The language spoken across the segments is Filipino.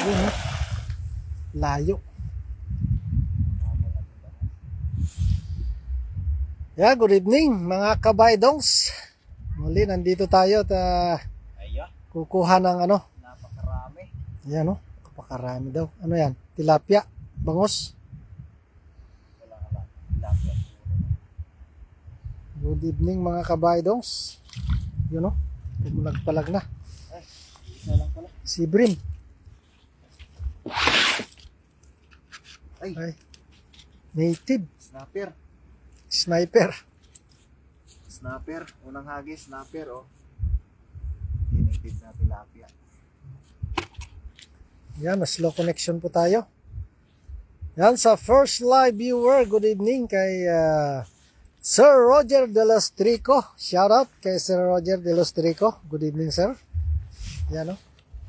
Yun, oh. Layo. Yeah, good evening mga kabaydongs. Muli nandito tayo at kukuha ng ano. Napakarami. Ayan, oh. Napakarami daw. Ano yan? Tilapia, bangos. Tilapia. Good evening mga kabaydongs. Yun, oh. Pumulag-palag na. Ay, isa lang pala. Sibrim. Ay, Native. snapper. Sniper. Snapper. Unang hagis, snapper, oh. Native na tilapia. Yan, mas slow connection po tayo. Yan, sa first live viewer, good evening kay Sir Roger De Los Trico. Shout out kay Sir Roger De Los Trico. Good evening, sir. Yan, oh.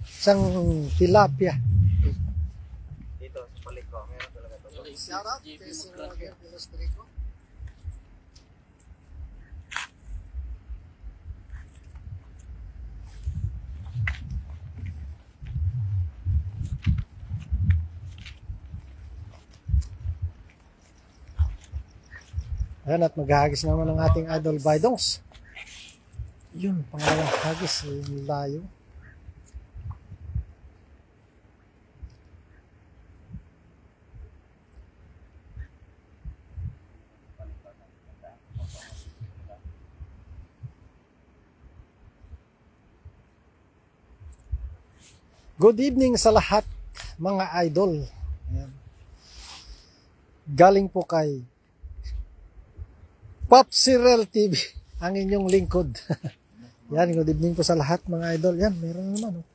Isang tilapia. Dito, sa palit ko, meron talaga ito. Shout out kay Sir Roger De Los Trico. Ayan, at maghahagis naman ng ating idol baydongs. Yun, pangalawang hagis, yung layo. Good evening sa lahat mga idol. Ayan. Galing po kay Popsirel TV, ang inyong lingkod. Yan, good evening po sa lahat mga idol. Yan, meron naman. Oh.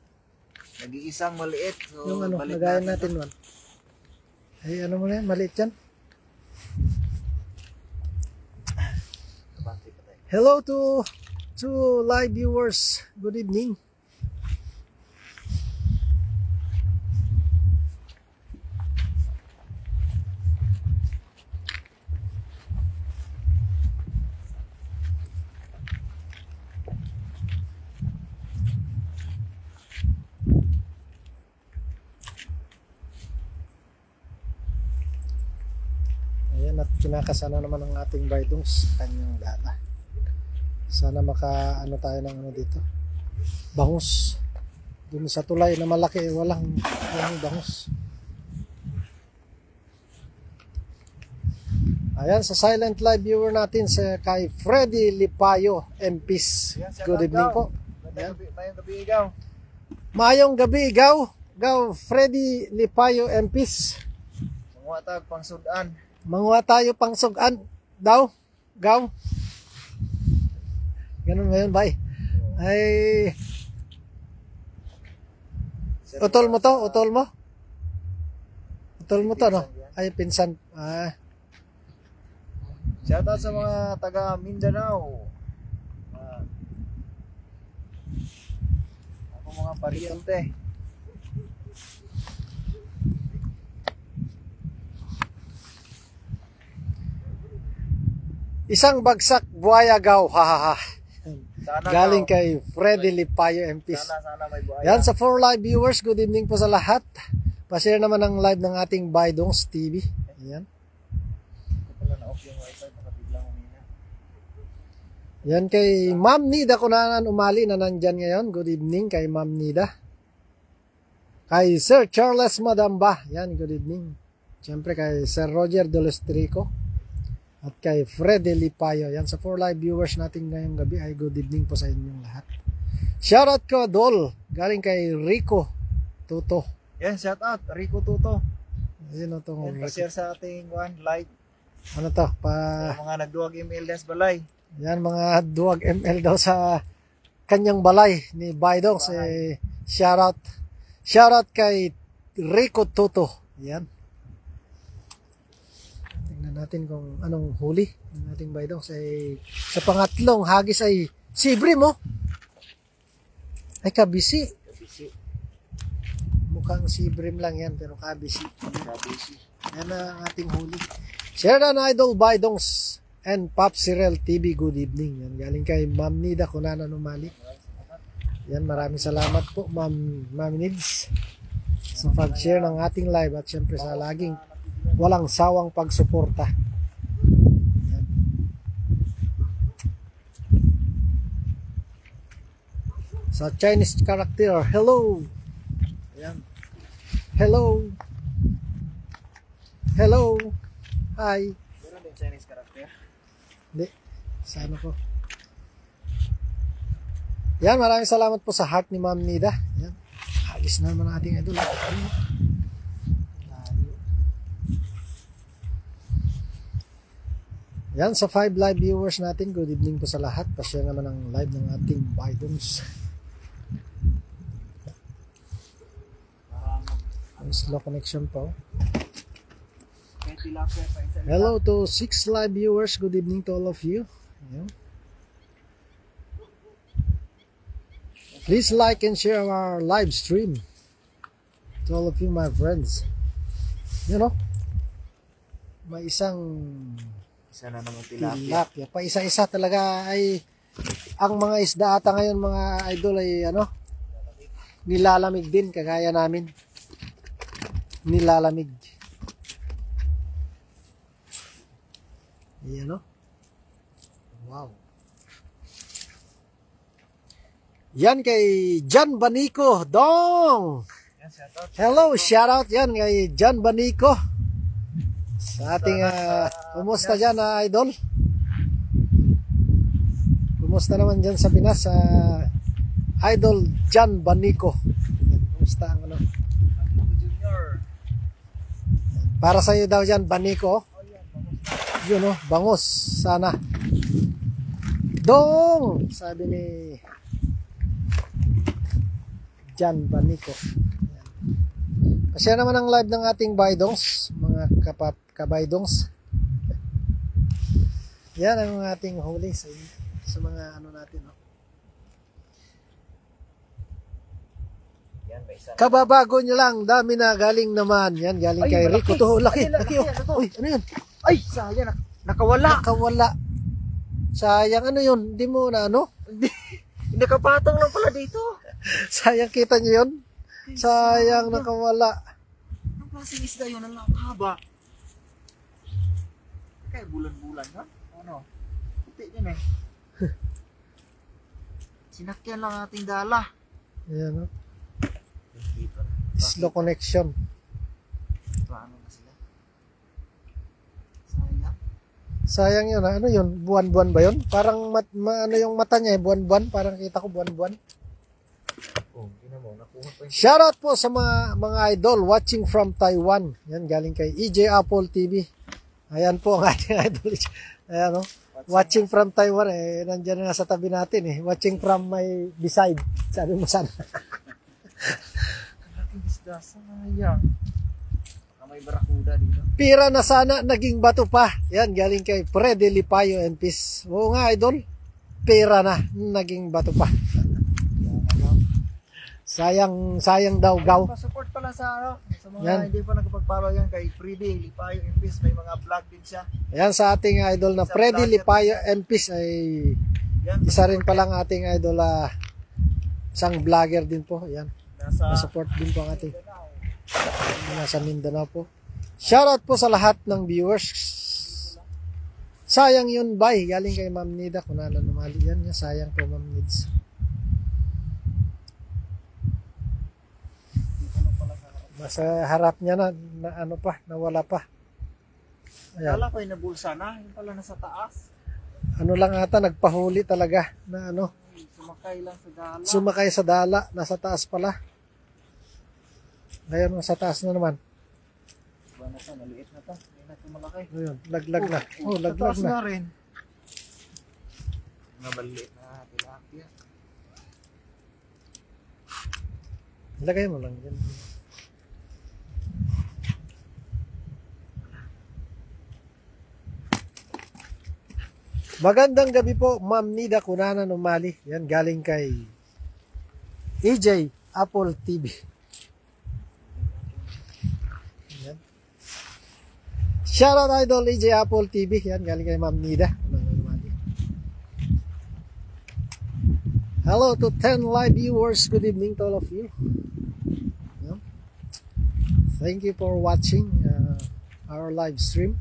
Nag-iisang maliit. So, Yung ano, balik lagayan natin man. Ay, ano mo na yan, maliit yan. Hello to live viewers. Good evening. Ayan, at kinakasana naman ang ating baydongs kanyang dala. Sana maka ano tayo ng ano dito, bangus. Dun sa tulay na malaki, walang bangus. Ayan, sa silent live viewer natin sa kay Freddy Lipayo MPs. Good evening po. Mayong gabi ikaw. Mayong gabi ikaw. Gaw Freddy Lipayo MPs. Mga tag pang sudan. Manguha tayo pang sugan daw. Gaw. Ganun ngayon, bay. Ay, utol mo to? Utol mo? Utol mo to, no? Ay, pinsan. Ah. Shoutout sa mga taga Mindanao. Ako mga pariente. Isang bagsak buhaya gaw. Hahaha. Sana Galing daw. kay Freddy Lipayo MPs. Sana may buhaya. Yan, sa 4 live viewers, good evening po sa lahat. Pa-share naman ang live ng ating Baydongs TV. Ayan. Wala na off yung wifi, baka biglang humina. Yan kay Ma'am Nida Kunanan Umali na nandyan ngayon. Good evening kay Ma'am Nida. Kay Sir Charles Madamba. Yan, good evening. Siyempre kay Sir Roger De Los Trico. At kay Freddy Lipayo. Yan, sa 4 live viewers natin ngayong gabi ay good evening po sa inyong lahat. Shoutout ko, Dol. Galing kay Rico Tuto. Yan, shoutout. Rico Tuto. Yun o itong Yan, pa-share sa ating live. ano to? Sa mga nagduwag email des balay. Yan, mga duwag ML daw sa kanyang balay ni Baydongs. Shoutout kay Rico Tuto. Yan. Tingnan natin kung anong huli ng ating Baydongs. Sa pangatlong hagis ay sibrim mo. Ay, kabisi. Mukhang sibrim lang yan pero kabisi. Yan ang ating huli. Share na Idol Baydongs and Popsirel TV, good evening. Yan, galing kay Ma'am Nida Kunanan Umali. Yan, maraming salamat po Ma'am Nids. sa pag-share ng ating live at syempre sa laging walang sawang pagsuporta. Yan. Sa Chinese character, hello. Ayan. Hello. Hello. Hi. Meron din Chinese character. Hindi. Sa ano ko. Yan, maraming salamat po sa heart ni Ma'am Nida. Yan. Agis na naman ating idol. Layo. Yan, sa 5 live viewers natin, good evening po sa lahat. Pa-share naman ang live ng ating Bidons. Ang slow connection po. Hello to 6 live viewers. Good evening to all of you. Yan. Please like and share our live stream to all of you, my friends. You know, may isang Isa na naman tilapia. tilapia. Pa isa-isa talaga ay ang mga isda ata ngayon mga idol ay ano, nilalamig din kagaya namin. Nilalamig. Ayan o. Wow. Yan kay John Banico. Dong! Hello, shout out yan kay John Banico. Sa ating, kumusta dyan idol? Kumusta naman dyan sa Pinas? Idol John Banico. Kumusta ang ano? Junior. Para sa iyo daw dyan, Banico. Yun o, bangus. Sana. Dong! Sabi ni John Banico. Kasi naman ang live ng ating Bidons, mga kabaydongs. Yan ang ating huli sa mga ano natin. No? Yan, may isa. Kababago nyo lang, dami na galing naman. Yan, galing kay Rico. To, laki, laki. Oh. Uy, ano yun? Ay, sayang. Nakawala. Nakawala. Sayang, ano yun? Hindi mo na ano? Hindi. Nakapatong lang pala dito. Sayang, kita nyo yun? Sayang, nakawala. Anong klaseng isda yun? Ang haba. Kaya bulan-bulan, ha? Ano? Puti yun eh. Sinakyan lang ating dala. Ayan, no? Slow connection. Paano na sila? Sayang. Sayang yun. Ano yun? Buwan-buwan ba yun? Parang ano yung mata niya eh? Buwan-buwan. Parang kita ko buwan-buwan. Oh, mo, nakuha pa yung... Shoutout po sa mga idol watching from Taiwan. Yan, galing kay EJ Apple TV. Ayan po ang ating idol. Ayan, no? Watching from Taiwan. Eh, nandiyan na sa tabi natin eh. Watching from my beside. Sabi mo sana. Malaking isda. Sayang. Baka may barakuda dito. Pira na sana, naging bato pa. Yan, galing kay Freddy Lipayo and Peace. Oo nga, idol. Pira na, naging bato pa. Sayang daw gaw. Support pala sa ano, sa mga Yan. hindi pa nakapag-follow yan kay Freddy Lipayo Impis, may mga vlog din siya. Ayan sa ating idol na Freddy Lipayo and Peace ay Yan, isa rin palang ating idol, isang vlogger din po. Ayan. nasa Support din po ang ating nasa Mindanao po. Shoutout po sa lahat ng viewers. Sayang yun, bye. Galing kay Ma'am Nida. Kung nananumali yan, sayang po, Ma'am Nids. Nasa harap niya na ano pa, nawala pa. Ayan. Kala ko yung nabulsa na, yung pala nasa taas. Ano lang ata, nagpahuli talaga na ano, Sumakay lang sa dala. sumakay sa dala, nasa taas pala. Ngayon, nasa taas na naman. Diba na to, maliit na to. Hindi na ito malaki. Ayun, laglag na. Oh, Sa laglag taas na. na rin. Mga maliit na tilapia. Ilagay mo lang yan. Magandang gabi po, Ma'am Nida Kunanan Umali. Yan, galing kay EJ Apple TV. Yan. Shoutout idol EJ Apple TV. Yan, galing kay Ma'am Nida Kunanan Umali. Hello to 10 live viewers. Good evening to all of you. Yan. thank you for watching our live stream.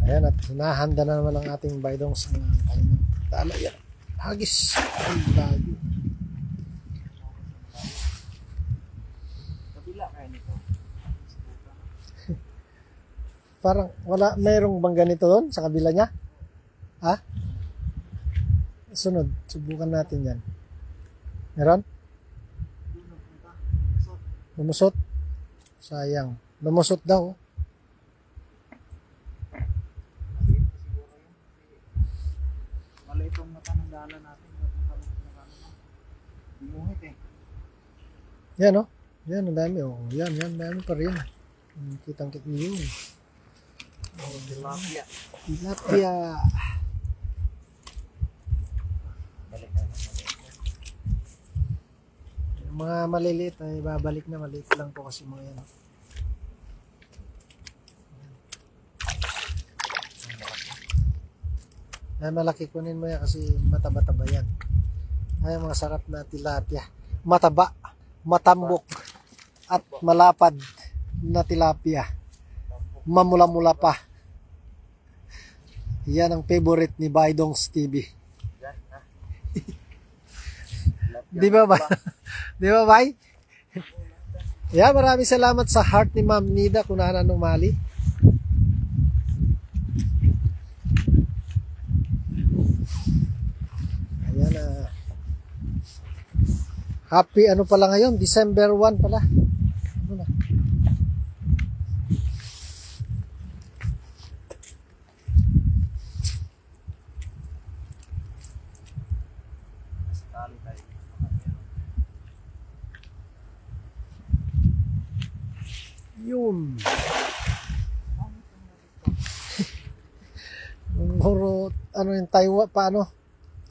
Ayan, at hinahanda na naman ang ating baydong sa kanyang tala. Yan, hagis. Ay, bago. Kabila kaya nito. Parang wala, mayroong bang ganito doon sa kabila niya? Ha? Sunod, subukan natin yan. Meron? Lumusot? Sayang. Lumusot daw. Mali itong mata ng dala natin. Bumuhit eh. Yan, oh. Yan, ang dami, oh. Yan, dami pa rin. Kitang-kit niyo yun. Tilapia. Tilapia. Balik na. Yung mga maliliit ay babalik na. Maliit lang po kasi mga yan. Ay, malaki kunin mo yan kasi mataba-taba yan. Ay, mga sarap na tilapia. Mataba, matambok, at malapad na tilapia. Mamula-mula pa. Yan ang favorite ni Baydong's TV. Yan, ha? Di ba ba? Di ba, Bay? Yeah, maraming salamat sa heart ni Ma'am Nida kung naan umali. Ayan na. Happy ano pala ngayon? December 1 pala. Ano na? Tali tayo. Yun. Huro, ano yung Taiwan, paano?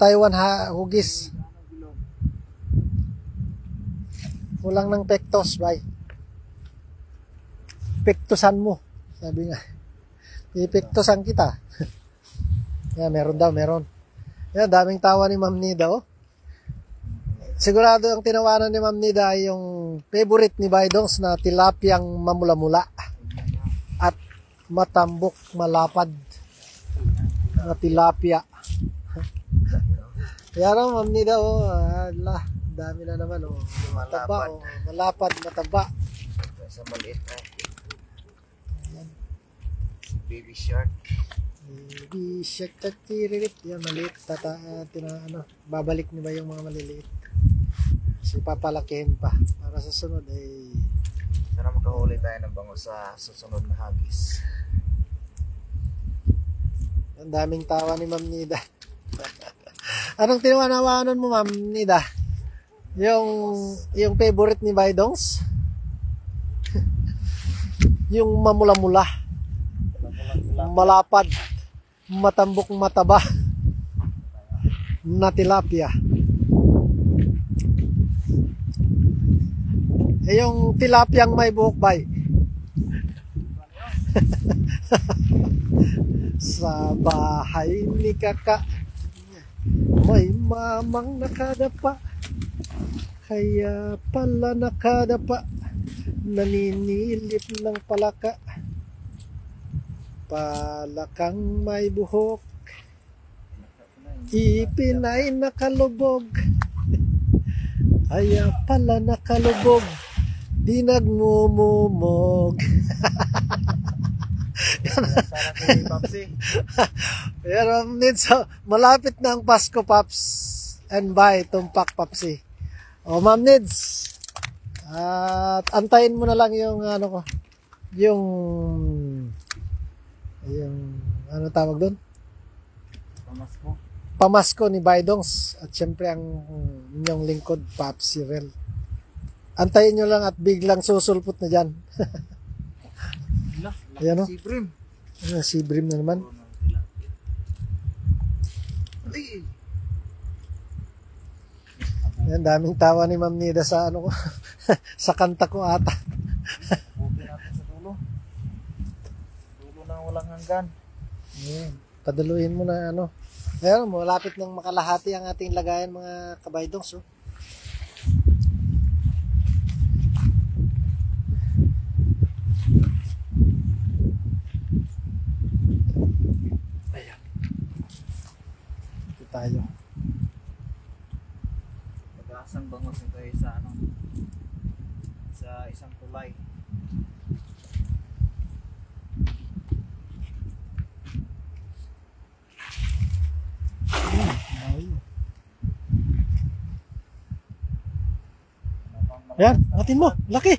Taiwan hugis. Kulang ng pektos, bay. Pektosan mo. Sabi nga. Ipektosan kita. Yan, meron daw, meron. Yan, daming tawa ni Ma'am Nida, oh. Sigurado ang tinawanan ni Ma'am Nida ay yung favorite ni Baydongs na tilapiyang mamula-mula at matambok, malapad na tilapia. Kaya raw, Ma'am Nida, oh, ala, dami na naman, oh. Mataba, oh, malapad, mataba. Sa maliit na. Baby shark. Baby shark, tatiririt. Yan, maliit. Babalik niyo ba yung mga maliliit? Kasi papalakihin pa. Para sa sunod ay... Sana makahuli tayo ng bango sa susunod na hagis. Ang daming tawa ni Ma'am Nida. Anong tinawanawanan mo, Ma'am Nida? Yung favorite ni Baydongs? Yung mamula-mula. Malapad. Matambok, mataba. Na tilapia. Eh, yung tilapiyang may buhok, bay. Sa bahay ni Kaka may mamang nakadapa, kaya pala nakadapa, naninilip ng palaka. Palakang may buhok, ipinay nakalubog, kaya pala nakalubog, di nagmumumog. Pero malapit na ang Pasko, Paps and Bay, tumpak, Papsi. O, Ma'am Nids, at antayin mo na lang yung ano ko, yung ano tawag doon? Pamasko. Pamasko ni Baydongs, at syempre ang inyong lingkod, Paps Cyril. Antayin nyo lang at biglang susulpot na dyan. Ayan, o. Sibrim. Sibrim na naman. Ayan, daming tawa ni Ma'am Nida sa ano ko. Sa kanta ko ata. Buti natin sa dulo. Dulo na walang hanggan. Ayan. Padaluhin mo na ano. Ayun, malapit nang makalahati ang ating lagayan mga kabaydong. So. Ayan. Ito tayo. Pag-aasang bangos ito ay sa ano, sa isang tulay. Ayan, atin mo. Laki.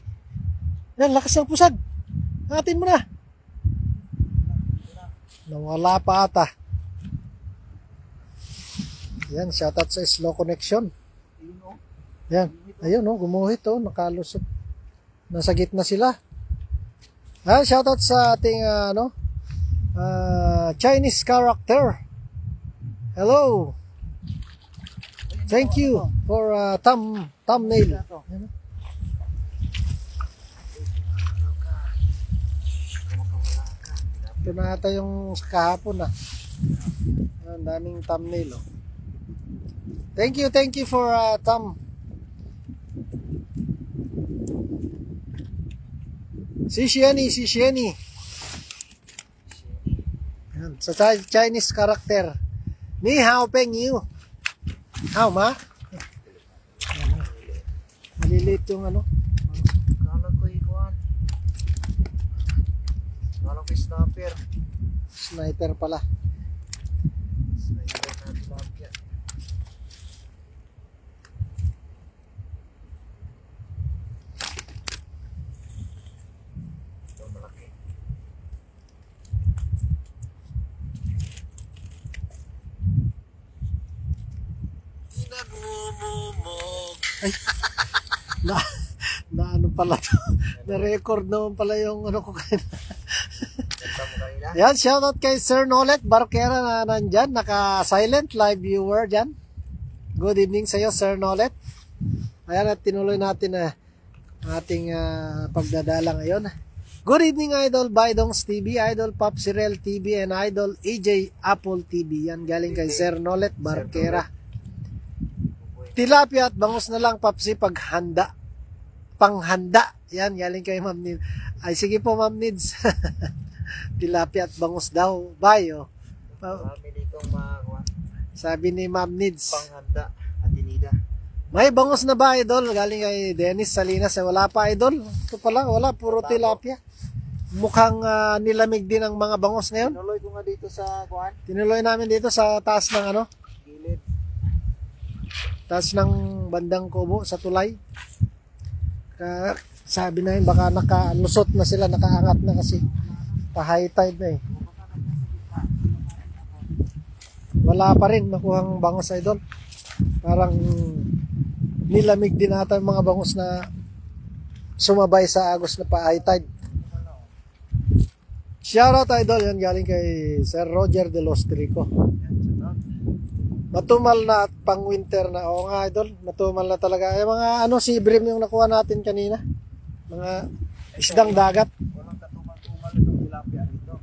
Ayan, lakas ng pusag. Atin mo na. Nawala pa ata. Ayan, shoutout sa slow connection. Ayan, ayun oh, gumuhit oh, nakalusot. Nasa gitna sila. Ayan, shoutout sa ating Chinese character. Hello. Thank you for thumbnail. Ayan. Ito na ata yung kahapon Ang daming thumbnail oh. Thank you for thumb. Si Shiani. Yan, sa Chinese character. Ni hao peng yu. Hao ma? Maliliit yung ano. Kala ko ikuan. Kala ko snapper. Sniper pala. Sniper na tilapia. Ito malaki. Na ano pala to? Na-record naman pala yung ano ko kanina. Yan, shoutout kay Sir Nolet Barquera na nandyan, naka-silent live viewer dyan. Good evening sa iyo, Sir Nolet. Ayan, at tinuloy natin ating pagdadala ngayon. Good evening, Idol Baydongs TV, Idol Pop Sirel TV, and Idol EJ Apple TV. Yan, galing kay Sir Nolet Barquera. Tilapia at bangus na lang, Papsi, paghanda. Panghanda. Yan, galing kay Ma'am Nids. Ay, sige po, Ma'am Nids. Tilapia at bangus daw. Bayo. Sabi ni Ma'am Nids. Panghanda at tinida. May bangus na ba, Idol? Galing kay Dennis Salinas. Wala pa, Idol. Ito pala, wala. Puro tilapia. Mukhang nilamig din ang mga bangus ngayon. Tinuloy ko nga dito sa kuan. Tinuloy namin dito sa taas ng ano? Gilid. Taas ng bandang kubo sa tulay. Sabi na yun, baka nakalusot na sila, nakaangat na kasi pa-high tide na eh. Wala pa rin nakuhang bangus, Idol. Parang nilamig din ata yung mga bangus na sumabay sa agos na pa-high tide. Shoutout, Idol. Yan galing kay Sir Roger de los Trico. Matumal na at pang winter na. Oo nga, Idol. Matumal na talaga. Ay, mga si Brim yung nakuha natin kanina. Mga isdang dagat. Walang katumal-tumal itong tilapia rito.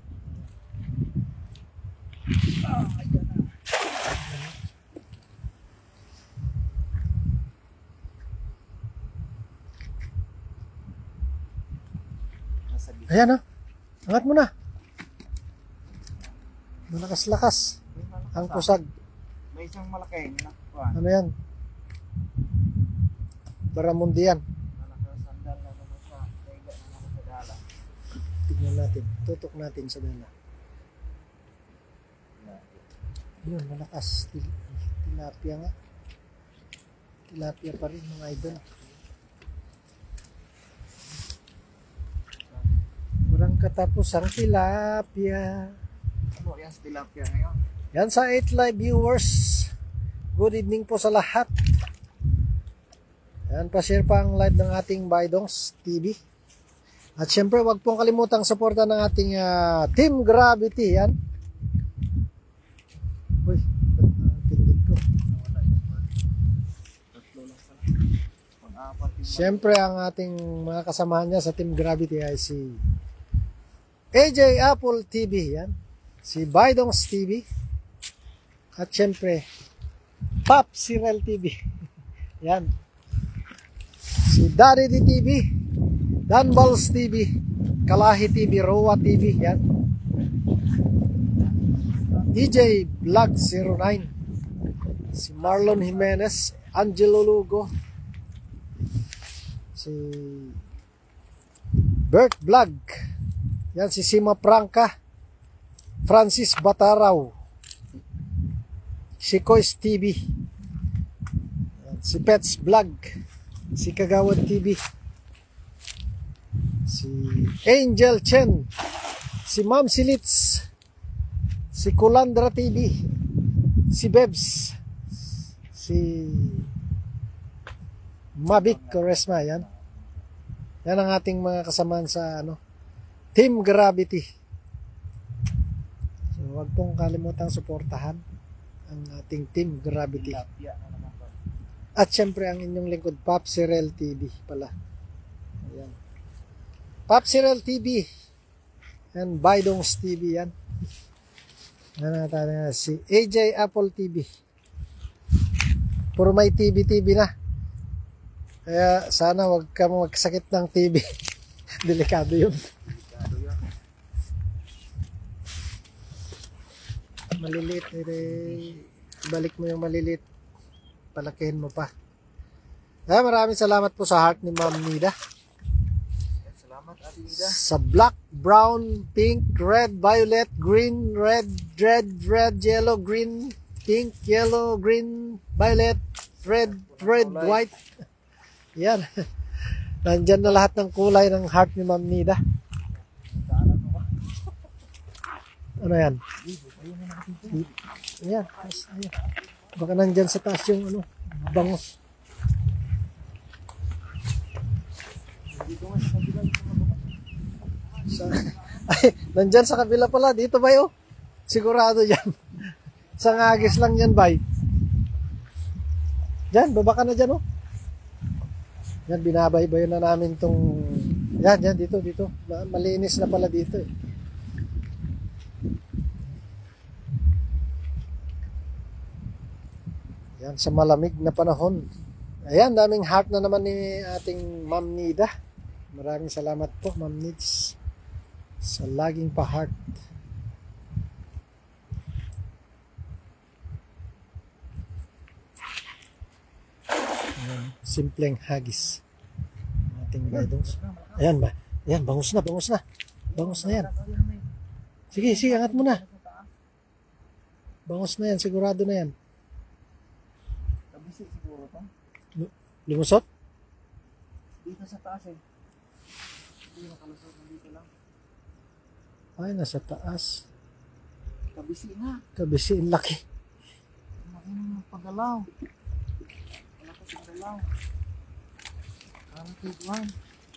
Ayan na. Ayan o. Angat mo na. Malakas-lakas. Ang kusag. May isang malaki na kuan. Ano yan? Baramundi yan. Sandal na naman sa lega na naman sa dala. Tignan natin. Tutok natin sa dala. Yun, malakas. Tilapia nga. Tilapia pa rin mga idol. Walang katapusang tilapia. Ano yan sa tilapia ngayon? Yan sa 8 live viewers. Good evening po sa lahat. Yan, pa-share pa ang live ng ating Baydongs TV. At syempre, wag pong kalimutang suporta ng ating Team Gravity. Yan. Uy, pindit ko. Syempre, ang ating mga kasamahan niya sa Team Gravity ay si AJ Apple TV. Yan. si Baidong's TV, at syempre, Pop Cyril TV. Yan. Si Daddy D TV, Danballs TV, Kalahi TV, Roa TV. Yan. DJ Vlog 09, si Marlon Jimenez, Angelo Lugo, si Bert Vlog, yan, si Sima Prangka, Francis Bataraw, si Kois TV, yan, si Pets Vlog, si Kagawad TV, si Angel Chen, si Ma'am Silits, si Kulandra TV, si Bebs, si Mavic Koresma. Yan ang ating mga kasamaan sa Team Gravity. So wag pong kalimutang suportahan ang ating Team Gravity. At syempre ang inyong lingkod, Pop Cyril TV pala. Ayan. Pop Cyril TV and Baidong's TV. Yan. Si AJ Apple TV. Puro may TV na. Kaya sana wag ka magsakit ng TV. Delikado yun. Maliliit. Balik mo yung maliliit. Palakihin mo pa. Kaya maraming salamat po sa heart ni Ma'am Nida. Sa black, brown, pink, red, violet, green, red, yellow, green, pink, yellow, green, violet, red, white. Yan. Nandyan na lahat ng kulay ng heart ni Ma'am Nida. Ano yan? Ayan. Baka nandyan sa taas yung bangus. Nandyan sa kabila pala. Dito ba yun? Sigurado dyan. Sa ngagis lang yan, bay. Dyan, baba ka na dyan, oh. Yan, binabaybayon na namin tong... Yan, dito. Malinis na pala dito, eh. Yan, sa malamig na panahon. Ayan, daming heart na naman ni ating Ma'am Nida. Maraming salamat po, Ma'am Nids, sa laging pa-heart. Ayan, simpleng hagis. Ating Baidongs. Ayan ba? Ayan, bangus na. Bangus na yan. Sige, angat mo na. Bangus na yan, sigurado na yan. Kabisi siguro to. Lumusot? Dito sa taas eh. Hindi nakalusot, dito lang. Ay, nasa taas. Kabisi nga. Kabisi, laki. Laki ng pagalaw. Malakas ang galaw. Parang tiguan.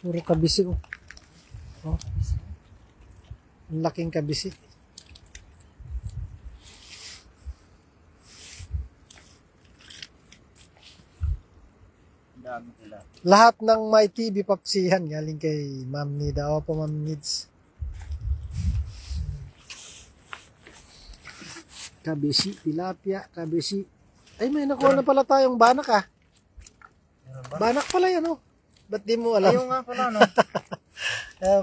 Puro kabisi, oh. Kabisi. Ang laking kabisi. Dami nila. Lahat ng may TV papsihan galing kay Ma'am Nida. Opo, Ma'am Nids. Kabisi, tilapia, kabisi. Ay, may nakuha na pala tayong banak, ah. Banak pala yan, oh. Ba't di mo alam? Ayaw nga pala, no?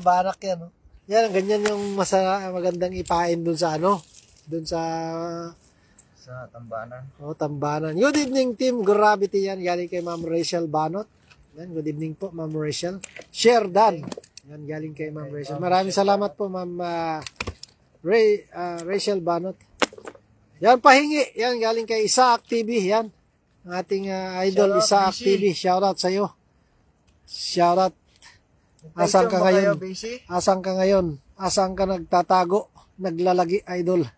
Banak yan, oh. Yan, ganyan yung magandang ipain dun sa dun sa Tambanan. Tambanan. Good evening, Team Gravity. Yan, galing kay Ma'am Rachel Banot. Yan, good evening po, Ma'am Rachel. Share Dan. Yan, galing kay Ma'am Rachel. Maraming salamat po, Ma'am Rachel Banot. Yan, pahingi. Yan, galing kay Isaac TV. Yan, ang ating idol, Isaac TV. Shoutout sa'yo. Shoutout. Asan ka ngayon? Asan ka ngayon? Asan ka nagtatago? Naglalagi, idol?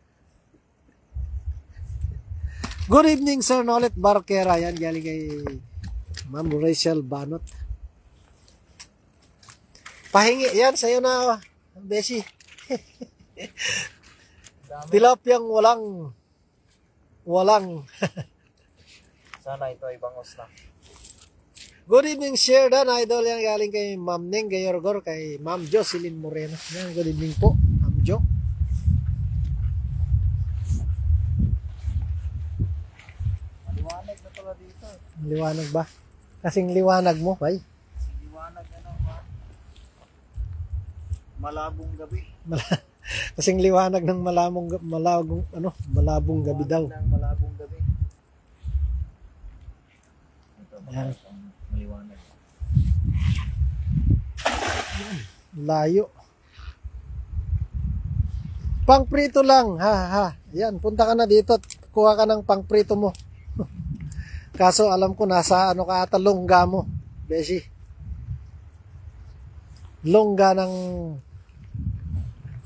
Good evening, Sir Nolet Barquera. Yan, galing kay Ma'am Rachel Banot. Pahingi. Yan, sa'yo na, Beshi. Tilapyang walang. Sana ito ay bangus na. Good evening, Share Dan, idol. Yan, galing kay Ma'am Ning Gayorgor, kay Ma'am Jocelyn Moreno. Yan, good evening po, Ma'am Jo. liwanag na pala dito. Liwanag ba? Kasing liwanag mo, bay. Liwanag ano ba? Malabong gabi. Kasing liwanag ng malabong gabi daw. Ng malabong gabi. Ito, Yan. maliwanag. Layo. Pangprito lang, ha. Yan, punta ka na dito at kuha ka ng pangprito mo. Kaso alam ko nasa ano ka ata, longga mo, Beshi. Longga ng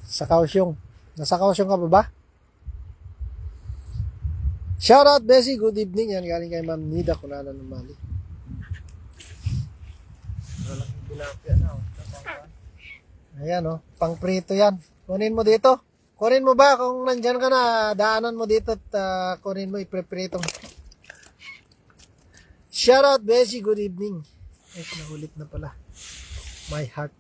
sa Kaohsiung. Nasa Kaohsiung ka ba ba? Shoutout, Beshi. Good evening. Yan, galing kay Ma'am Nida Kunanan ng Mali. Malaking tilapia na. Ayan, oh. Pangprito yan. Kunin mo dito. Kunin mo ba kung nandyan ka na, daanan mo dito at kunin mo, ipreprito. Shoutout, Beshi. Good evening. Ay, nahulit na pala. My heart.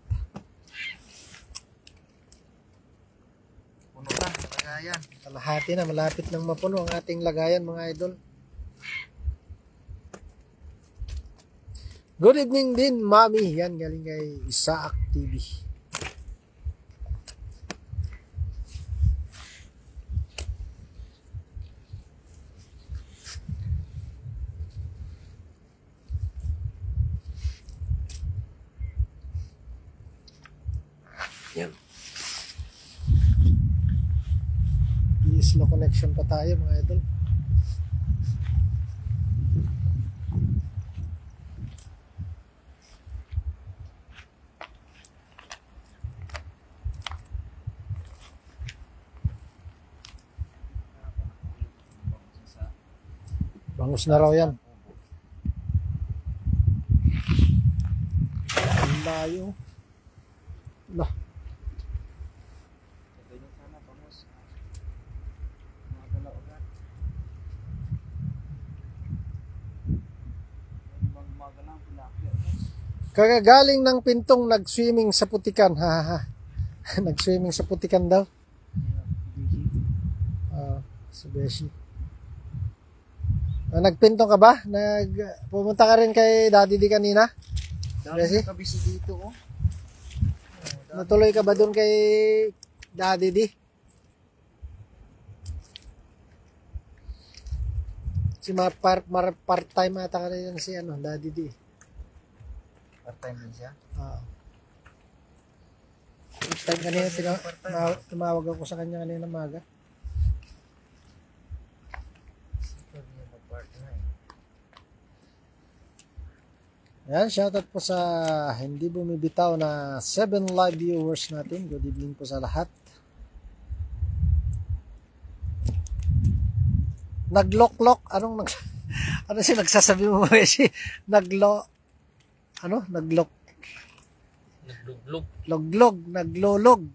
Puno na, lagayan. Kalahati na, malapit nang mapuno ang ating lagayan, mga idol. Good evening din, Mami. Yan, galing kay Isaac TV. Yan. Slow connection pa tayo, mga idol. Bangus na raw yan. Ang layo. Lah. Ganyan sana, bangus. Magalaw agad. Magalang tilapia. Kagagaling ng pintong nag-swimming sa putikan. Nag-swimming sa putikan daw. Sa Beshi. Nagpintong ka ba? Pumunta ka rin kay Daddy D kanina? Dami kabisi dito, oh. Natuloy ka ba doon kay Daddy D? Si part-time ata ka rin si Daddy D. Part-time din siya? Part-time kanina, tumawag ako sa kanya kanina maga. Ayan, shoutout po sa hindi bumibitaw na 7 live viewers natin. Good evening po sa lahat. Naglok-lok. Ano siya nagsasabi mo, Beshi? Naglok. Naglok. Nagluglog. Loglog. Naglolog.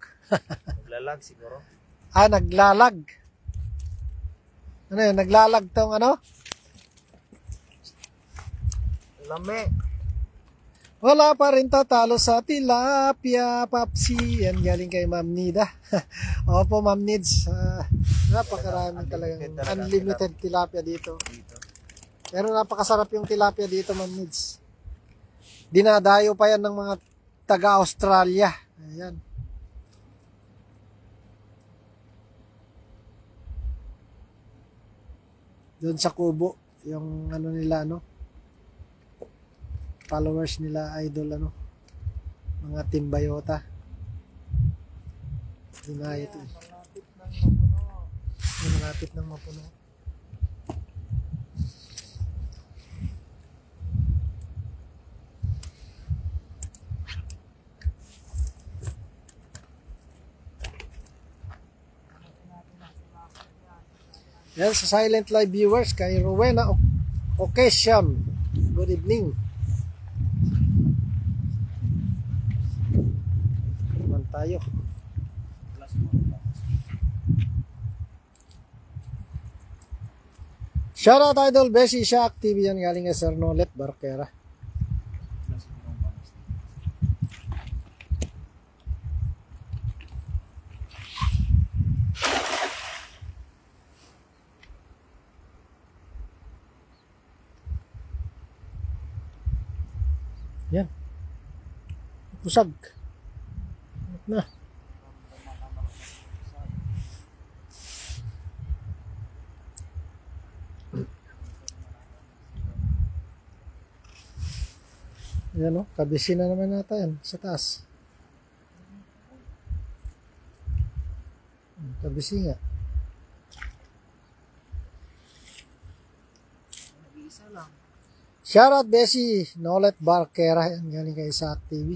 Naglalag siguro. Naglalag. Ano yun? Naglalag tong Lame. Wala pa rin tatalo sa tilapia, Papsi. Yan, galing kay Ma'am Nida. Opo, Ma'am Nids. Napakarami talagang unlimited tilapia dito. Pero napakasarap yung tilapia dito, Ma'am Nids. Dinadayo pa yan ng mga taga-Australia. Ayan. Doon sa Kubo, yung nila, followers nila, idol, mga Team Bayota. Dinaya ito. Malapit nang mapuno. Yan, sa silent live viewers, kay Rowena Ocasiam. Good evening. Naman tayo. Shoutout Idol Beshi Shack TV, yan galing kay Sir Nolet Barquera. Usag. Na. Ayan o, kabisi na naman nata yan sa taas. Kabisi nga. Isa lang. Shoutout Bessie, Nolet Barquera, yan galing kay Isaac TV.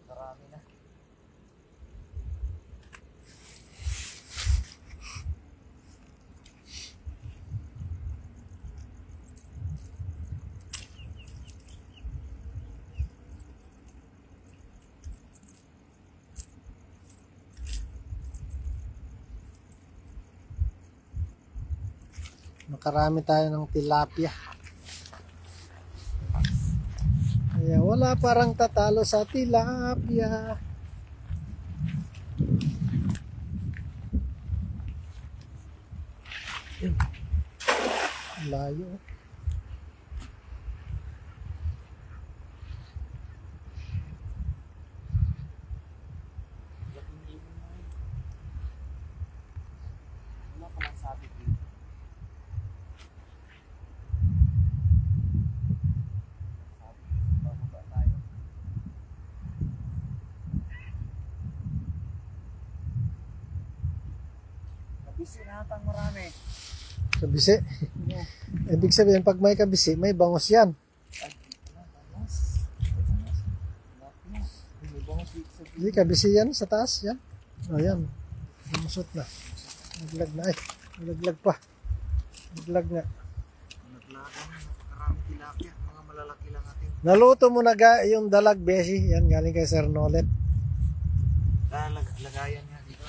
Marami na. Nakarami tayo ng tilapia. Kaya wala parang tatalo sa tilapia. Yun. Layo. Wala palang sabi dito. Bababa tayo. Kabisi na atang marami. Kabisi. Ibig sabihin, pag may kabisi, may bangos yan. Ay, wala, bangos. May bangos dito sa Hindi, kabisi yan sa taas. Yan. O, yan. Bumusot na. Naglag na. Ay, naglag pa. Naglag na. naglagang napakaraming tilapia. Mga malalaki lang natin. Naluto mo na yung dalag, Bessie. Yan, galing kay Sir Nolet. Lagayan niya dito.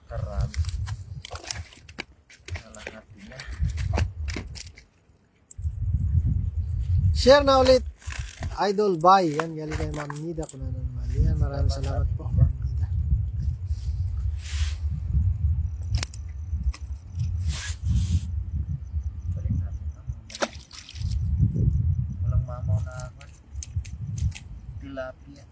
Karami. Nalahati na. Share na ulit. Idol Bye. Yan, galing kay Ma'am Nida. Kung ano naman. Yan, maraming salamat po, Ma'am Nida. Balik natin. Walang mamaw na tilapia.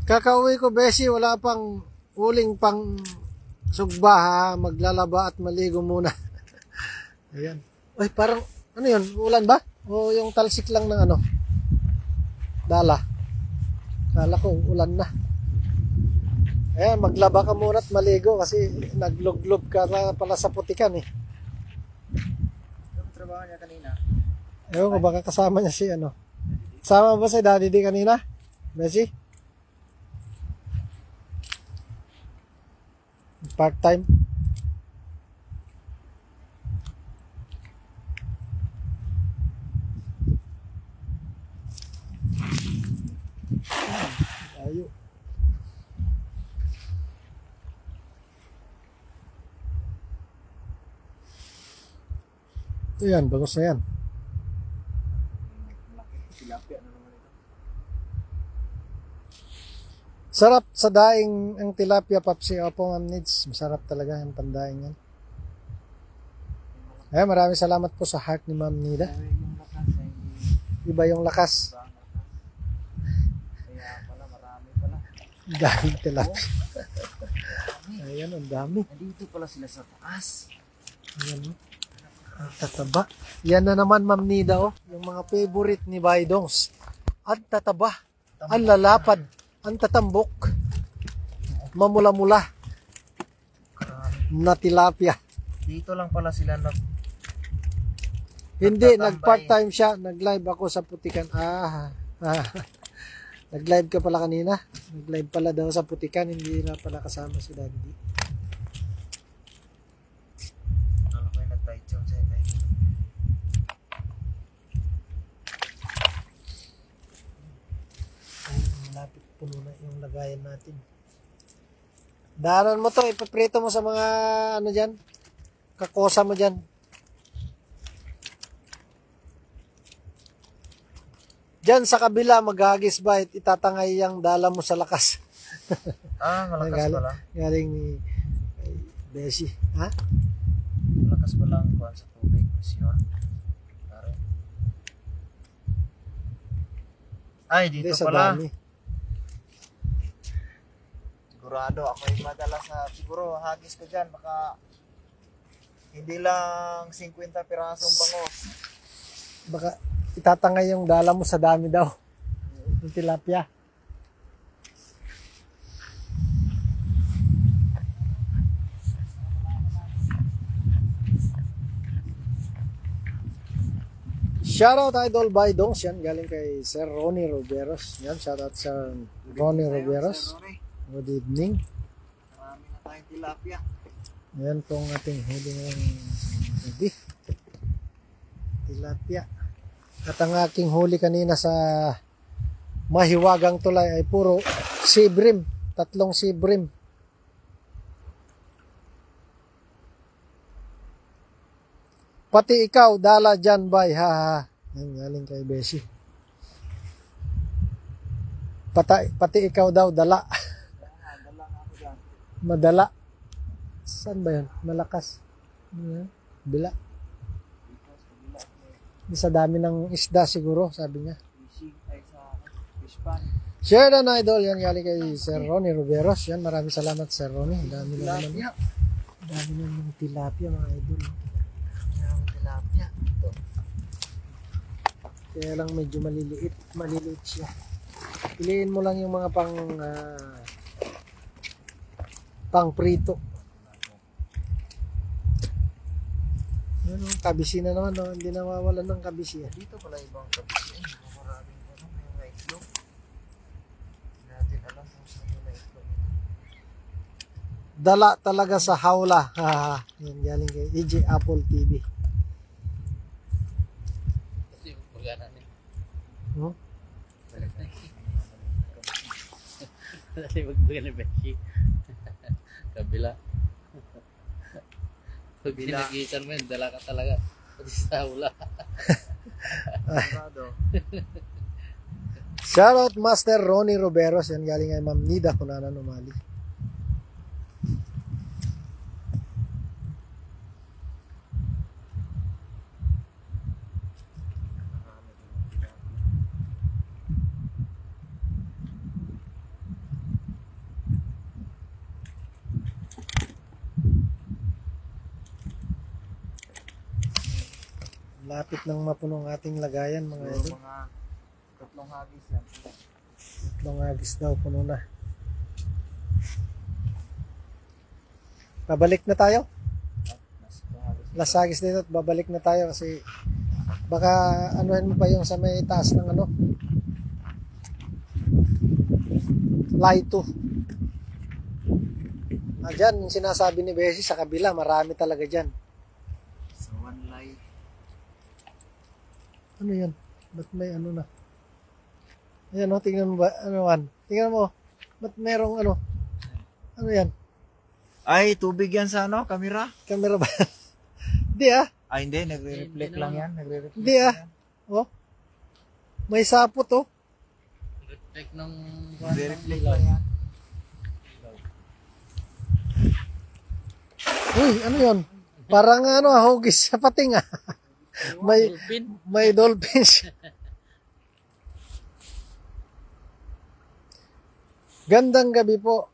Kakauwi ko, Bessie. Wala pang uling pang sugba, ha. Maglalaba at maligo muna. Ayan. Uy, parang, ano yun? Ulan ba? O yung talsik lang ng ano? Dala. Kala ko, ulan na. Ayan, maglaba ka muna at maligo kasi nagluglob ka pala sa putikan eh. Yung trabaho niya kanina. Ewan ko, baka kasama niya si ano. Kasama ba si Daddy D kanina? Bessie? Part-time? Ayo. Ayan, bagus na yan. Tilapia na naman ito. Sarap sa daing ang tilapia, Papsi. Opo, Ma'am Nids. Masarap talaga yung pandaing yan. Eh, maraming salamat po sa heart ni Ma'am Nida. Yung lakas ay Iba yung lakas. sobrang lakas. Kaya pala marami pala. Daming tilapia. Ayan, ang dami. Nandito pala sila sa taas. Ayan, oh. Ang tataba. Yan na naman, Ma'am Nida, oh. Yung mga favorite ni Baydongs. Ang tataba. Ang lalapad. Ang tatambok. Mamula-mula. Na tilapia. Dito lang pala sila Hindi, nagtatambay. nag-part-time siya. Nag-live ako sa Putikan. Nag-live ka pala kanina. Nag-live pala daw sa Putikan. Hindi na pala kasama si Daddy. lagayan natin. Daanan mo to, ipaprito mo sa mga ano dyan, kakosa mo dyan. Dyan sa kabila, maghagis ba, itatangay yung dala mo sa lakas. Malakas pala. Galing ni Beshi. Ha? Malakas pala ang kuhan sa tubig. Sure. Ay, dito Hindi, sa pala. dami. Sigurado, ako yung madalas na, siguro hagis ko dyan, baka hindi lang 50 pirasong bangos. Baka itatangay yung dala mo sa dami daw. Yung tilapia. Shoutout Idol by Dongs. Yan, galing kay Sir Ronnie Roberos. Yan, shoutout Sir Ronnie Roberos. Good evening. Marami na tayong tilapia. Yan pong ating huli ng gabi. Tilapia. At ang aking huli kanina sa mahiwagang tulay ay puro sibrim. 3 sibrim. Pati ikaw, dala dyan, bay. Ha, ha. Yan, galing kay Beshi. Pati ikaw daw, dala. Dala nga ako dyan. Madala. Saan ba yun? Malakas. Yan. Bila. Sa dami ng isda siguro, sabi niya. Fishing ay sa fish pan. Share na idol. Yan, galing kay Sir Ronnie Roberos. Yan, maraming salamat Sir Ronnie. Dami na naman. Dami na ng tilapia mga idol. Tilapia. Ito. Kaya lang medyo maliliit siya. Piliin mo lang yung mga pang prito. Ano, kabisi na naman, no? Hindi nawawalan ng kabisi. Dito pala ibang kabisi. Maraming may naitlog. Hindi natin alam kung saan yung naitlog. Dala talaga sa hawla. Ha, yan, galing kay EJ Apple TV. Kasi magpagana niya. Hmm? Kasi magpagana Beshi. Kabila. Pag pinagitan mo yun, dala ka talaga. Pati sa hula. Shoutout Master Ronnie Roberos. Yan galing kay Ma'am Nida Kunanan Umali. Lapit ng mapuno ang ating lagayan mga idol. Mga 3 hagis yan. 3 hagis daw, puno na. Babalik na tayo. Last hagis dito at babalik na tayo kasi baka anuhin mo pa yung sa may taas ng ano. Laito. Dyan, yung sinasabi ni Beshi sa kabila, marami talaga dyan. So, one light. Ano yan? Ba't may ano na? Ayan o, tingnan mo ba? Ano yan? Tingnan mo. Ba't merong ano? Ano yan? Ay, tubig yan sa ano? Kamera? Camera ba? Hindi ah. Ay, hindi. Nagre-reflect lang yan. Nagre-reflect Hindi ah. Oh. May sapot oh. Reflect ng... Nagre-reflect lang yan. Uy, ano yun? Parang ano, hugis sa pating ah. May dolphins. Gandang gabi po.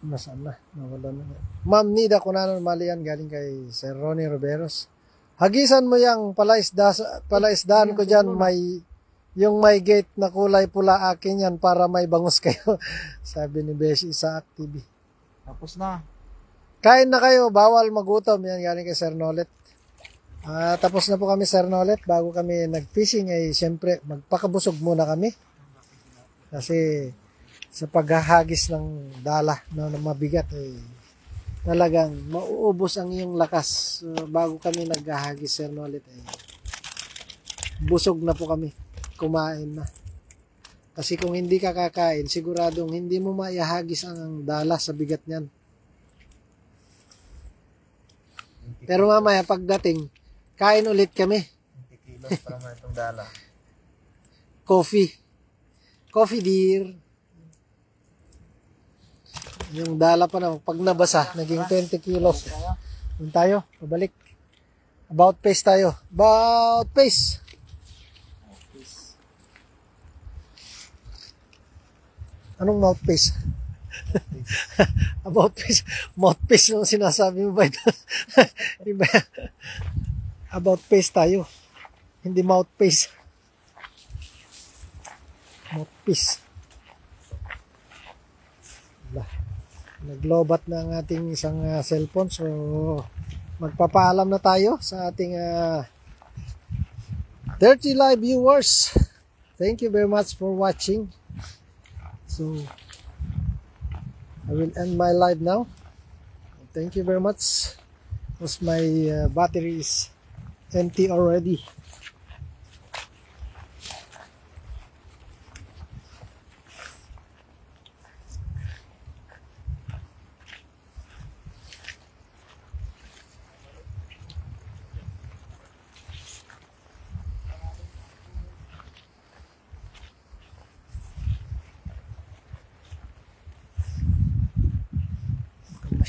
Nasaan na? Nawala na. Ma'am Nida Kunanan Malian galing kay Sir Ronnie Roberos. Hagisan mo yung palaisdaan ko dyan. Yung may gate na kulay pula akin yan para may bangus kayo. Sabi ni Beshi sa TV. Tapos na. Kain na kayo, bawal magutom. Yan, galing kay Sir Nolet. Tapos na po kami, Sir Nolet. Bago kami nag-fishing, ay siyempre, magpakabusog muna kami. Kasi, sa paghahagis ng dala na mabigat, ay talagang mauubos ang iyong lakas. So, bago kami naghahagis, Sir Nolet, ay busog na po kami. Kumain na. Kasi kung hindi ka kakain, siguradong hindi mo maihagis ang dala sa bigat niyan. Pero mamaya pagdating, kain ulit kami. 20 kilos para naman itong dala. Coffee. Coffee dear. Yung dala pa na, pag nabasa, naging 20 kilos. Doon tayo, pabalik. About face tayo. About face. Anong mouthpiece? About face. Mouthpiece yung sinasabi mo ba ito? Iba. About face tayo. Hindi mouthpiece. Mouthpiece. Naglobat na ang ating isang cellphone. So, magpapaalam na tayo sa ating Dirty Live viewers. Thank you very much for watching. So, I will end my live now. Thank you very much. Because my battery is empty already.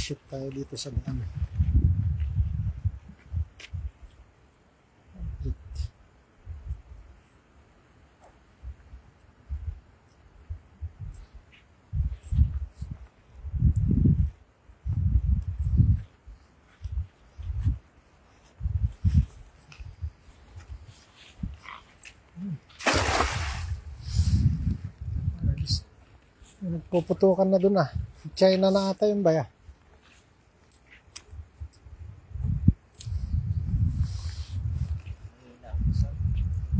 Shoot tayo dito sa daan. Nagpuputukan na dun ah. China na ata yun ba ya?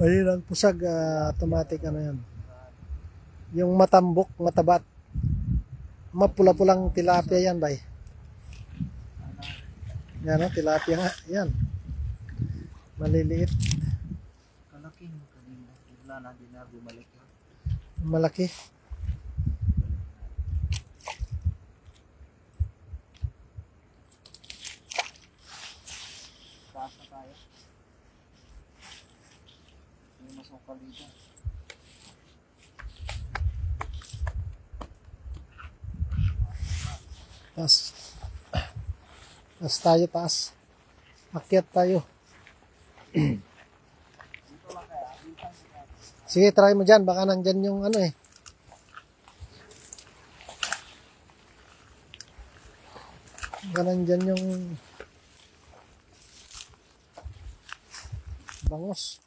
Mahirang pusag, automatic ano yan. Yung matambok, matabat. Mapula-pulang tilapia yan, bay. Yan o, tilapia nga. Yan. Maliliit. Kalaking kanina. Bigla na din na bumalik. Malaki. Taas na tayo. May masukal dito. Taas. Taas tayo, taas. Akyat tayo. Sige, try mo dyan. Baka nandyan yung ano eh. Baka nandyan yung bangos.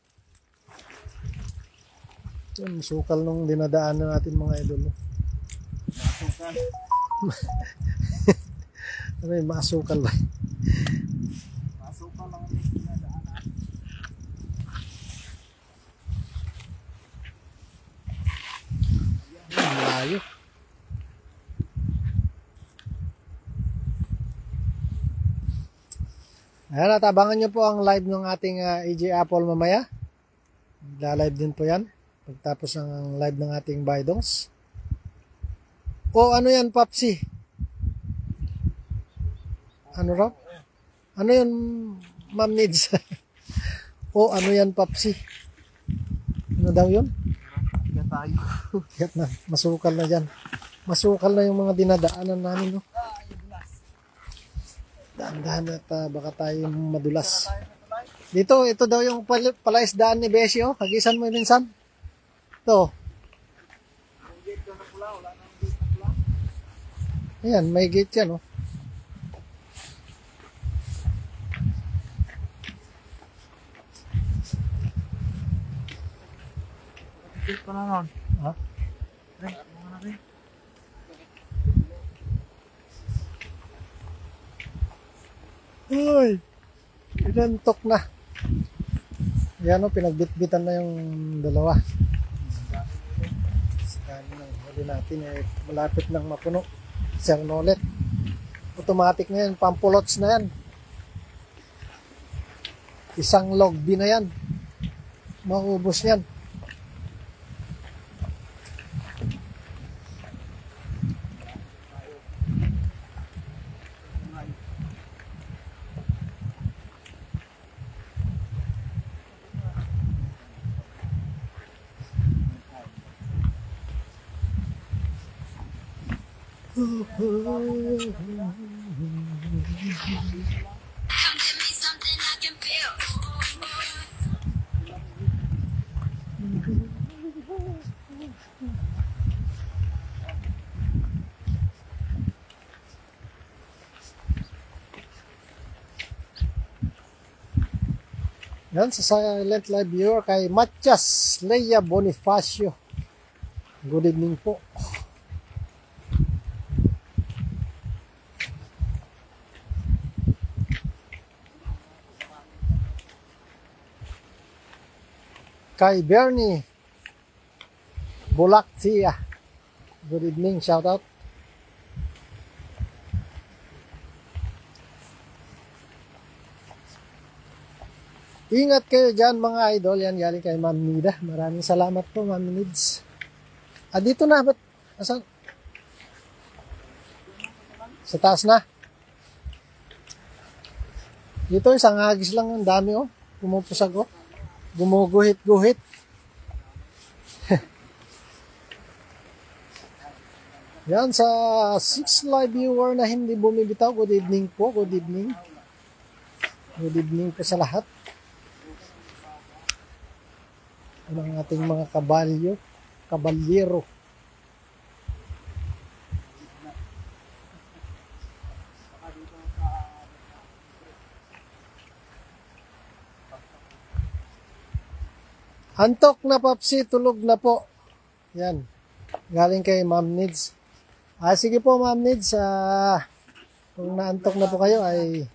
Yung sukal nung dinadaanan natin mga idol. Masukal. Ano yung masukal ba? Masukal lang yung dinadaanan. Malayo. Ayan, at abangan nyo po ang live ng ating AJ Apple mamaya. Live din po yan. Pagtapos ng live ng ating Baidongs. O ano yan, Papsi? Ano raw? Ano yun, Ma'am Nids? O ano yan, Papsi? Ano daw yun? Yan tayo. Yan na, masukal na dyan. Masukal na yung mga dinadaanan namin. No? Dahan-dahan at baka tayo madulas. Dito, ito daw yung palaisdaan ni Bessie. Oh. Hagisan mo minsan. Ito. Ayan, may gate yan. Oh. Gate pa na nun. Ha? Rin, mga na rin. Uy! Inantok na. Yan o, pinagbitbitan na yung dalawa. Saan nang huli natin eh, malapit nang mapuno. Sir Nolet. Automatic na yan, pampulots na yan. Isang log B na yan. Maubos yan. Yan, sa silent live viewer kay Matias Leia Bonifacio. Good evening po. Kay Bernie Bulaktia. Good evening, shout out. Ingat kayo dyan mga idol. Yan galing kay Ma'am Nida. Maraming salamat po Ma'am Nids. Dito na. Ba't? Asan? Sa taas na. Dito isang hagis lang. Ang dami oh. Pumupusag oh. Gumuguhit-guhit. Yan sa 6 live viewer na hindi bumibitaw. Good evening po. Good evening. Good evening po sa lahat. Ang ating mga kabalyero. Antok na Papsi, tulog na po. Yan. Galing kay Ma'am Nids. Sige po Ma'am Nids. Kung naantok na po kayo ay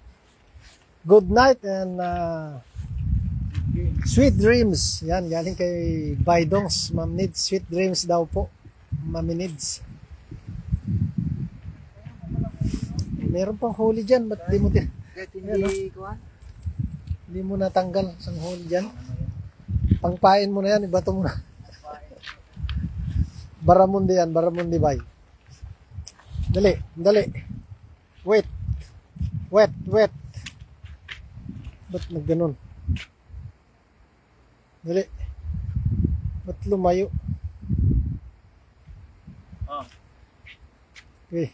good night and sweet dreams. Yan, galing kay Baidongs. Ma'am Nids, sweet dreams daw po. Ma'am Nids. Meron pang huli dyan. Ba't di mo hindi mo natanggal isang huli dyan? Pangpain mo na yan. Ibato mo na. Baramundi yan. Baramundi bay. Dali. Dali. Wait. Wet. Wet. Ba't nagganon? Dali. Ba't lumayo? Okay.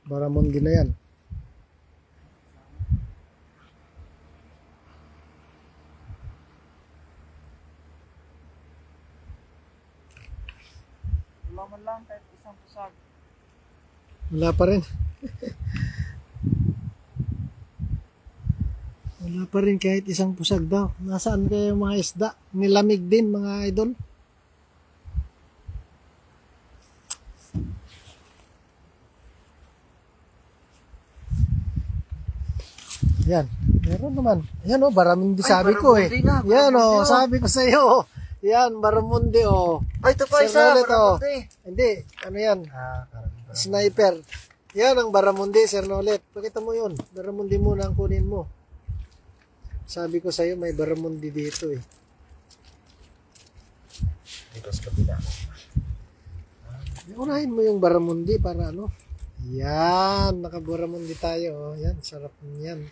Baramundi na yan. Wala man lang kahit isang pusag. Wala pa rin. Wala pa rin kahit isang pusag daw. Nasaan kayo mga isda? Nilamig din mga idol. Yan. Meron naman. Yan o, baramundi sabi ko eh. Yan o, sabi ko sa iyo. Yan, baramundi o. Ay, ito pa isa, baramundi. Hindi, ano yan? Sniper. Yan ang baramundi, Sir Nolet. Pakita mo yun. Baramundi muna ang kunin mo. Sabi ko sa iyo, may baramundi dito eh. Dito sa kabila. Unahin mo yung baramundi para ano. Yan, nakabaramundi tayo. Yan, sarap niyan.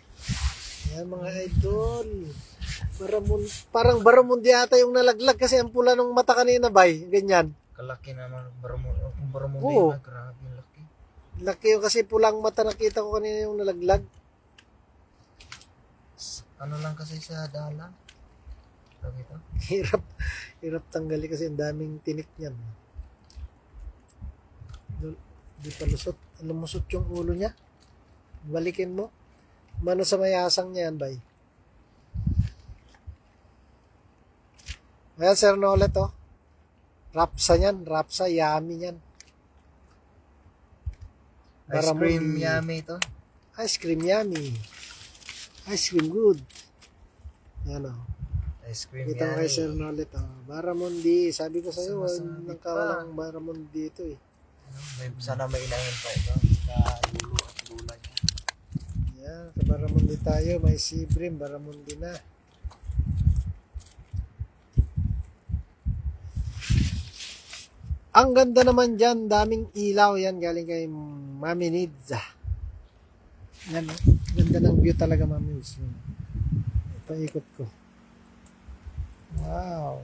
Yan mga idol. Parang baramundi ata yung nalaglag kasi ang pula ng mata kanina bay. Ganyan. Kalaki naman baramundi. Kung baramundi na, grabe laki. Laki yung kasi pulang mata nakita ko kanina yung nalaglag. Ano lang kasi sa dala. Sabi ito. Hirap tanggali kasi ang daming tinik niyan. Di pa lusot. Lumusot yung ulo niya. Balikin mo. Mano sa mayasang niya yan, bay. Ayan, Sir Nolet, oh. Rapsa niyan. Rapsa, yummy niyan. Ice cream yummy ito. Ice cream yummy. Ice cream good. Yan, oh. Ice cream Kita yummy. kay Sir Nolet, oh. Baramundi. Sabi ko sa'yo, nagkawalang baramundi dito, eh. Sana may inahin pa ito. Sa dulo at gulay. Yan, sa baramundi tayo. May sibrim, baramundi na. Ang ganda naman dyan. Daming ilaw. Yan, galing kay Mami Nids. Yan, ganda ng view talaga, Mami Nids. Paikot ko. Wow.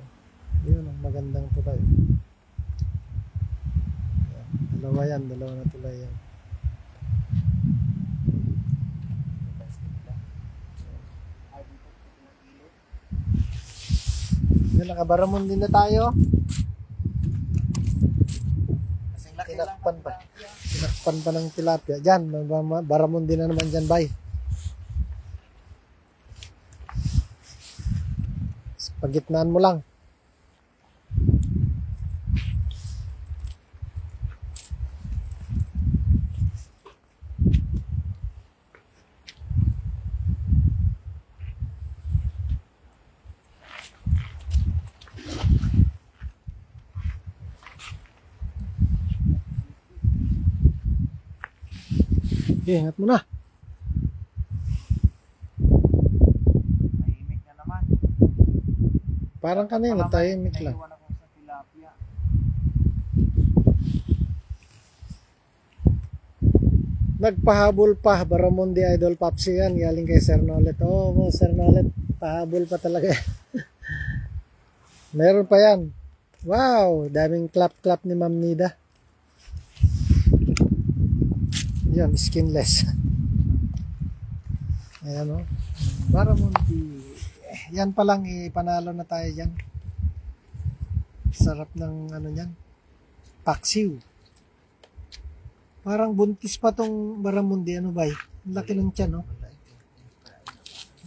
Yun ang magandang tulay. Ayan. Dalawa na tulay yan. Yan, nakabaramon din na tayo. Kasing laki Tinakpan lang. pa. Tinakpan pa ng tilapia. Diyan, baramon din na naman dyan, bay. Pagitnaan mo lang. Okay, ingat mo na. Mahimik na naman. Parang kanina, tahimik lang. Naiwan ako sa tilapia. Nagpahabol pa, Baramundi Idol Popsi yan, galing kay Sir Nolet. Oo, Sir Nolet, pahabol pa talaga. Meron pa yan. Wow, daming clap-clap ni Ma'am Nida. Yan, skinless. Ayan o. Baramundi. Yan pa lang, ipanalo na tayo dyan. Sarap ng ano yan. Paksiw. Parang buntis pa tong Baramundi. Ano ba? Laki ng tiyan, no?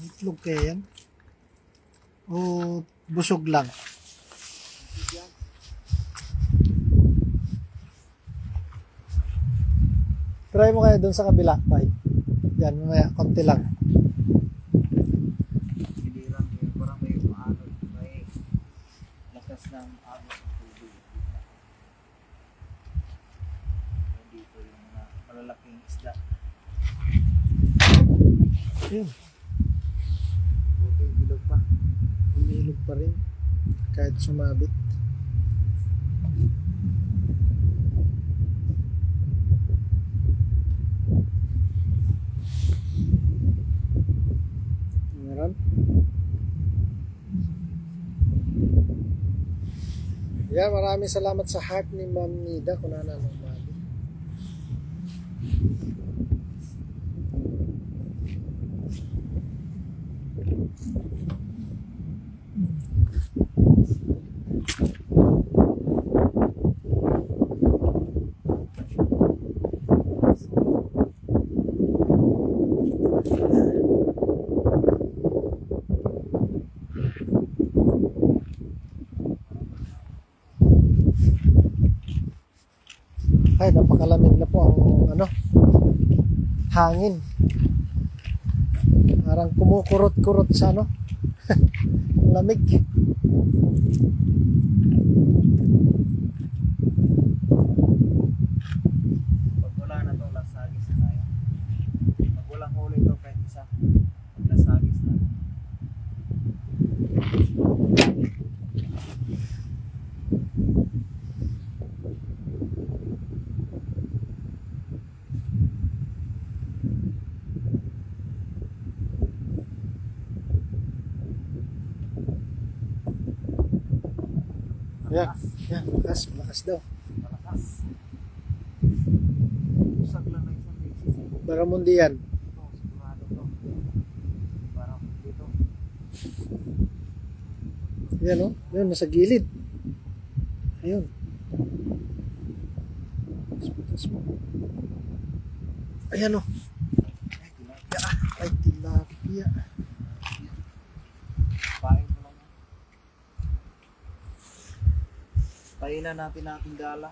Itlog kaya yan? O busog lang? Try mo kaya doon sa kabila, bay. Yan, mamaya, konti lang. Hindi lang yun. Parang may maano. May lakas ng agos ng tubig. Dito yung mga malalaking isda. Yun, Buti bilog pa. umilog pa rin. Kahit sumabit. Meron? Yan, maraming salamat sa heart ni Ma'am Nida kung nananumali. Ay, napakalamig na po ang ano, hangin. Parang kumukurot-kurot sa ano. Lamig. Pag wala na to, lasagis na tayo. Pag walang huli to, kahit isa, lasagis na. Yan, yan, malakas, malakas daw. Malakas. Usag lang na isang beses. Baramundi yan. Ito, sigurado to. Parang dito. Yan o, yun, nasa gilid. Ayun. Tapos mo. Ayan o. Ay, tilapia. Pain mo lang. Painan natin ating gala.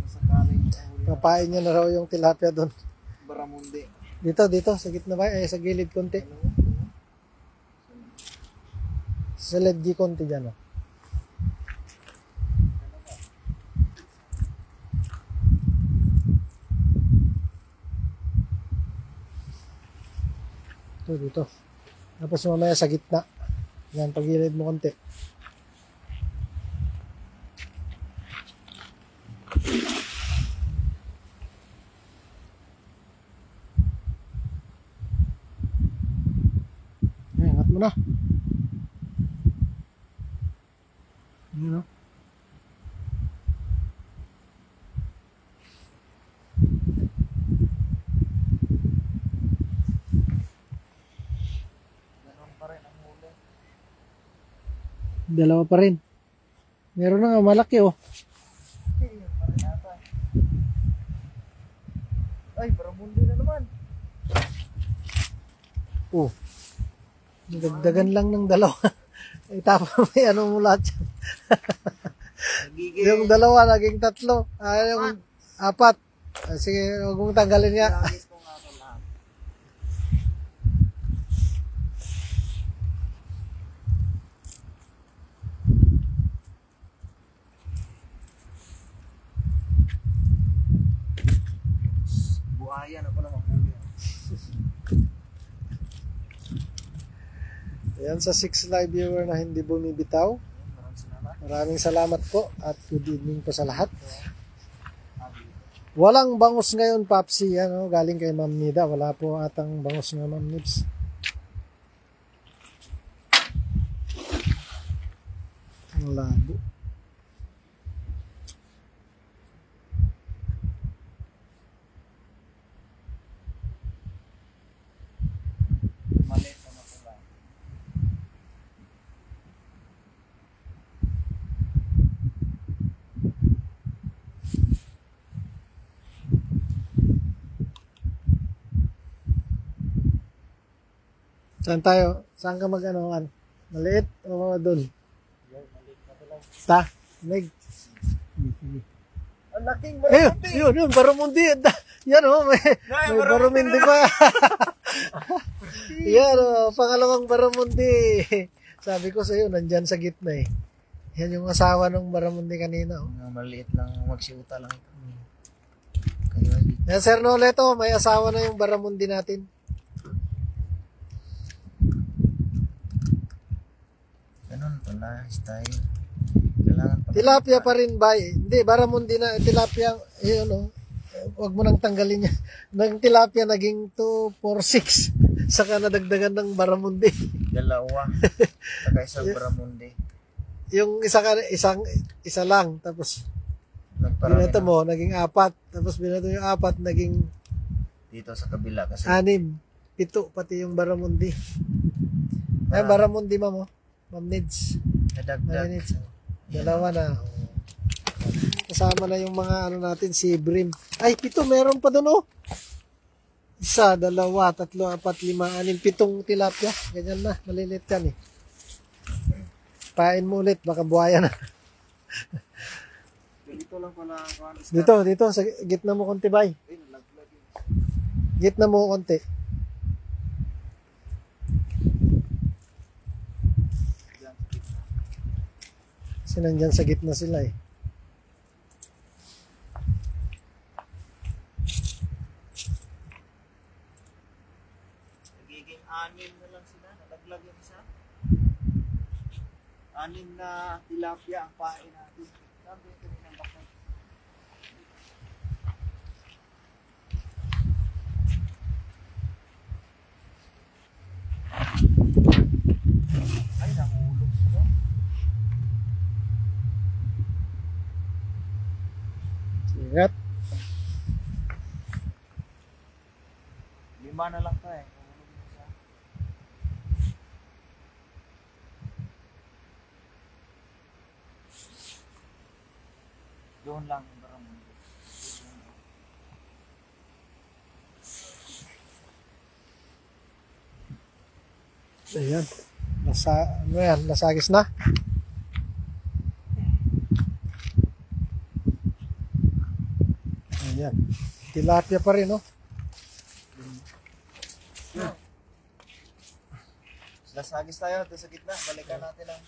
Sakaling mahuli na Papain niya na raw yung tilapia doon. Baramundi. Dito, sa gitna ba? Ay, sa gilid konti. Sa ledgi konti dyan o. Dito. Tapos mamaya sa gitna. Yan, pagilid mo konti. Ingat mo na. Dalawa pa rin. Meron na nga malaki oh. Okay, yun pa rin ata. Ay, baramundi na naman. Oh. Nagdagdagan lang ng dalawa. Itapon mo ano mo lahat yan. Nagiging... Yung dalawa naging tatlo. Yung apat. Sige, huwag mong tanggalin nga. Ihagis ko nga ito lahat. Buhaya na pala mahuli. Ayan sa 6 live viewer na hindi bumibitaw. Maraming salamat. Maraming salamat po at good evening po sa lahat. Walang bangus ngayon, Papsi. Ano, galing kay Ma'am Nida. Wala po atang bangus nga, Ma'am Nibs. Ang labo. Maliit na mapula. Saan tayo? Saan ka mag-anoan? Maliit o doon? Yan, maliit na pala. Ta? Meg. Ang laking Ayun, baramundi! yun, baramundi. Yan o, may baramundi pa. Yan o, pangalawang baramundi. Sabi ko sa'yo, nandyan sa gitna eh. Yan yung asawa ng baramundi kanina. Oh. Mga maliit lang, magsiuta lang ito. Kayo ay Yan, Sir Noleto, may asawa na yung baramundi natin. ganun pala, style. Kailangan pala. Tilapia pa rin ba? Hindi, baramundi na. Tilapia, yun o. Huwag mo nang tanggalin yan. Nang tilapia naging 2, 4, 6. Saka nadagdagan ng baramundi. Dalawa. Saka isang baramundi. Yung isa lang. Tapos, Nagparami binato na mo, naging 4. Tapos binato yung 4, naging dito sa kabila kasi 6. 7, pati yung baramundi. Ay, baramundi, ma'am. Ma'am Nids. nadagdag. Nids. Dalawa na. Kasama na yung mga ano natin, si Brim. Ay, 7, meron pa doon, oh. 1, 2, 3, 4, 5, 6, 7 tilapia. Ganyan na, malilit yan eh. Pain mo ulit, baka buhaya na. Dito lang pala ako. Dito, sa gitna mo konti, bay. Gitna mo konti. Kasi nandyan sa gitna sila eh. Nagiging 6 na lang sila. Nadaglag yung isa. 6 na tilapia ang pain natin. Sabi ito rin ang bakit. Ay, nahulog sila. Ingat. 5 na lang to eh. Nahulog yung isa. Doon lang yung baramundi. Ayan. Ano yan? Nasagis na? Ayan. Tilapia pa rin, oh. Lasagis tayo doon sa gitna. Balikan natin ang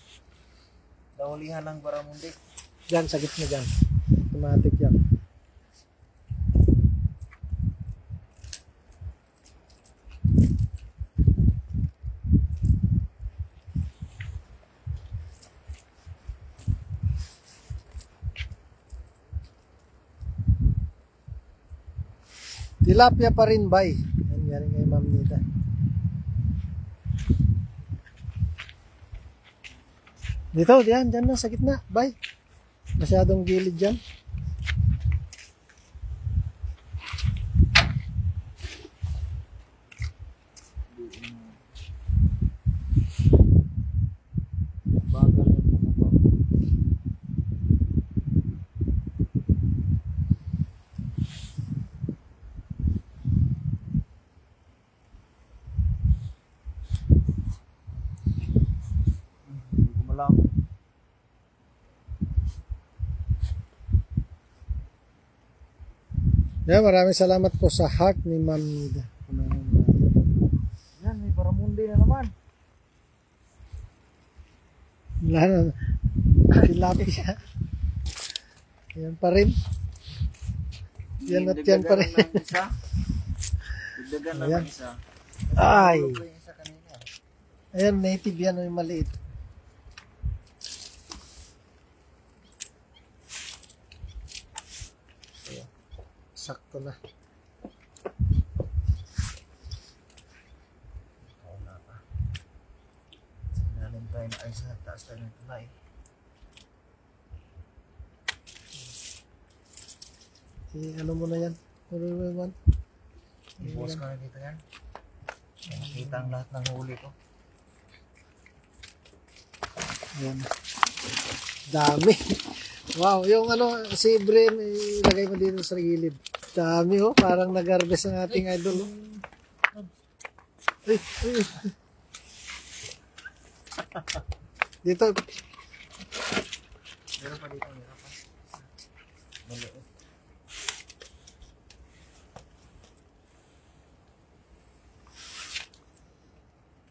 nahulihan ng baramundi. Diyan, sa gitna dyan. Automatic yan. Tilapia pa rin, bay. Yan kay Ma'am Nita. Dito, diyan na sa gitna, bay. Masyadong gilid dyan. Bagal yung Yeah, maraming salamat po sa heart ni Ma'am Nida. Yan, may baramundi na naman. Wala na. Tilapia. Yan pa rin. Yan at yan pa rin. Dagdagan lang Ayan. ng isa. Ay. Nahulog ko yung isa kanina. Ayan, native yan, yung maliit. Ayan. Sakto na. Wala pa. Sinalim tayo na ay sa taas tayo ng tulay. Ano mo na yan? Ibuhos ko na dito yan. Nakita ang lahat ng huli ko. Ayan. Dami. Wow, yung si Bren, ilagay mo dito sa gilid. Dami parang nag-harvest ang ating idol. Ay. Dito. Meron pa dito, meron pa. Maliit.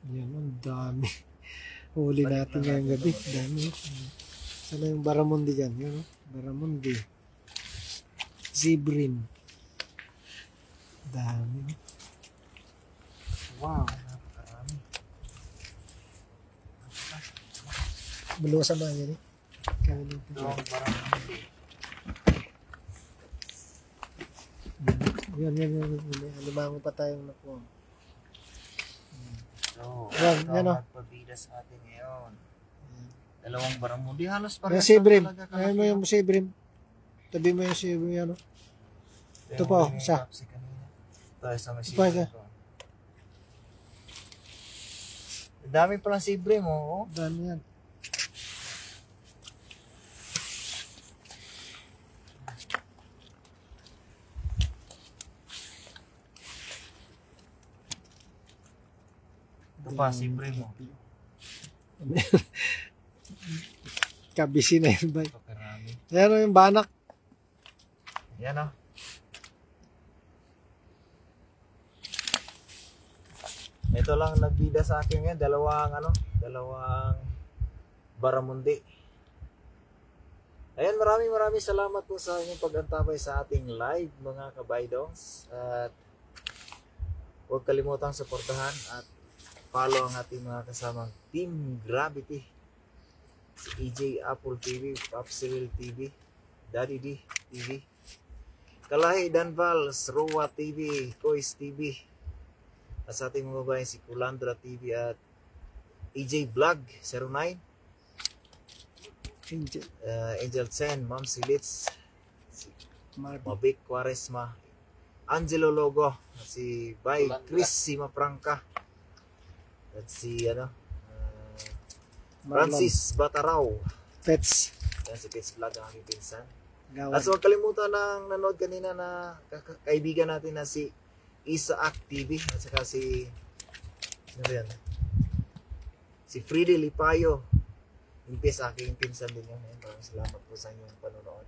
Yan, ang dami. Huli natin ngayong gabi. Dami. Sana yung baramundi dyan. Yan, baramundi. Zebrin. Dami. Wow. Napakarami. Maluwa sa mga yan Kaya dito. Ito ang baramundi. Yan. Lumango pa tayong nakuha. So, Yan, ito yan, ang magpabida sa atin ngayon. Dalawang baramundi. Halos Yung parehas Zebrin. lang talaga Ayan mo yung Zebrin. Tabi mo yung Zebrin. Ito po, isa. Ito, isa may Ito pa, isa. Zebrin ko. Dami palang Zebrin mo. Oh. Dami yan. Ito pa, Zebrin mo. Kabisi na yun ba? Ito karami. Ayan yung banak. Yan o. Ito lang nagbida sa akin ngayon. Dalawang baramundi. Ayan, maraming salamat po sa inyong pag-antabay sa ating live mga kabaydongs. At huwag kalimutang suportahan at follow ang ating mga kasamang Team Gravity. Si EJ Apple TV, Popsicle TV, Daddy D TV, Kalahi Danvals, Rowa TV, Kois TV, at sa ating mga babae si Kulandra TV at EJ Vlog 09, Angel Sen, Ma'am Silitz, si Mabik Quaresma, Angelo Logo, si Bay Chris Simapranca, at si Francis Bataraw. Pets. Yan si Pets Vlog ang aking pinsan. Gawan. At huwag kalimutan ng nanood kanina na kaibigan natin na si Isaac TV at saka si si Freddy Lipayo. Impis aking pinsan din yun. Maraming salamat po sa inyong panonood.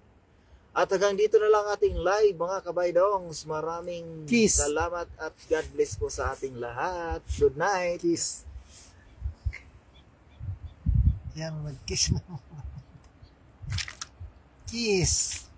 At hanggang dito na lang ating live mga kabaydongs. Maraming Kiss. salamat at God bless po sa ating lahat. Good night. Kiss. Yan, mag-kiss na. Kiss.